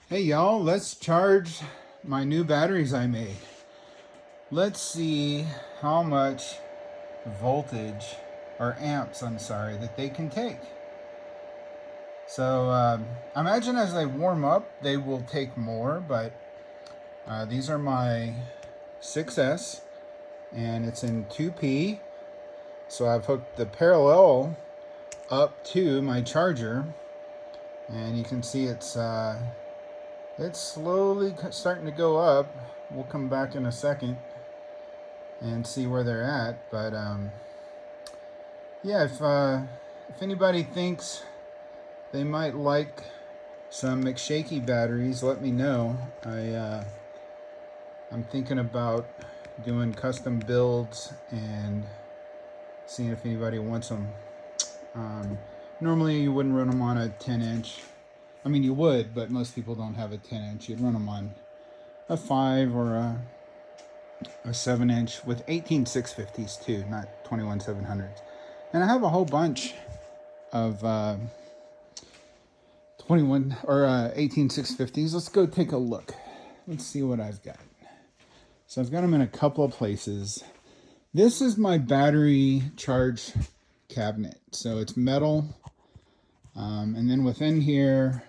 Hey y'all, let's charge my new batteries I made. Let's see how much voltage, or amps, I'm sorry, that they can take. So I imagine as they warm up, they will take more, but these are my 6S, and it's in 2P. So I've hooked the parallel up to my charger, and you can see it's slowly starting to go up. We'll come back in a second and see where they're at. But yeah, if anybody thinks they might like some McShaky batteries, let me know. I'm thinking about doing custom builds and seeing if anybody wants them. Normally you wouldn't run them on a 10-inch. I mean, you would, but most people don't have a 10-inch. You'd run them on a 5 or a 7-inch with 18 650s too, not 21 700s. And I have a whole bunch of 21 or 18 650s. Let's go take a look. Let's see what I've got. So I've got them in a couple of places. This is my battery charge cabinet. So it's metal. And then within here,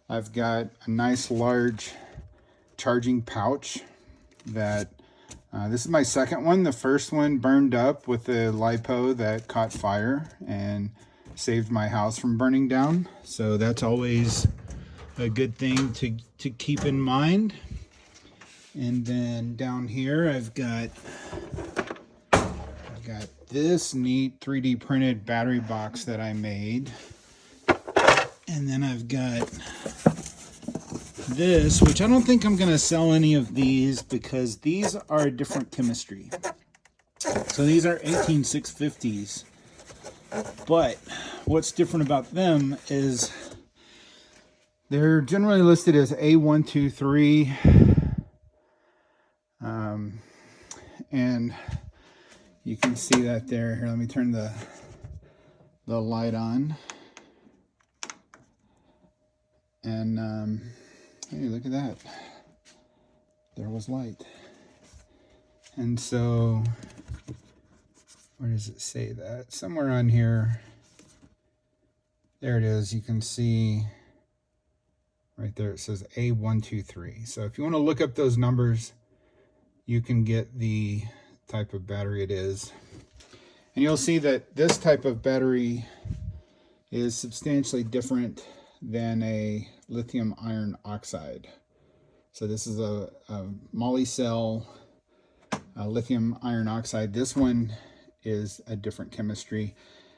I've got a nice large charging pouch that this is my second one. The first one burned up with the LiPo that caught fire and saved my house from burning down. So that's always a good thing to keep in mind. And then down here I've got this neat 3D printed battery box that I made. And then I've got this, which I don't think I'm going to sell any of these because these are a different chemistry. So these are 18 650s. But what's different about them is they're generally listed as A123. And you can see that there. Here, let me turn the light on. And hey, look at that. There was light. And so, where does it say that? Somewhere on here. There it is. You can see right there. It says A123. So if you want to look up those numbers, you can get the type of battery it is. And you'll see that this type of battery is substantially different than a lithium iron oxide. So this is a moly cell lithium iron oxide. This one is a different chemistry,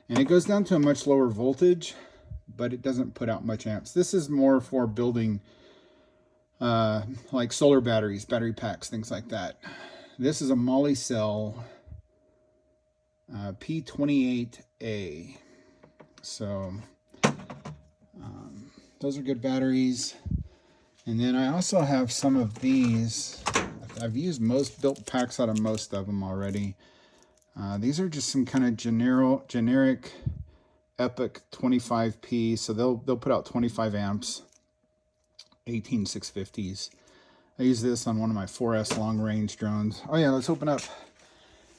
and it goes down to a much lower voltage, but it doesn't put out much amps. This is more for building like solar batteries, battery packs, things like that. This is a moly cell P28A. So those are good batteries. And then I also have some of these. I've used built packs out of most of them already. These are just some kind of generic Epic 25P. So they'll put out 25 amps, 18 650s. I use this on one of my 4S long range drones. Oh yeah, let's open up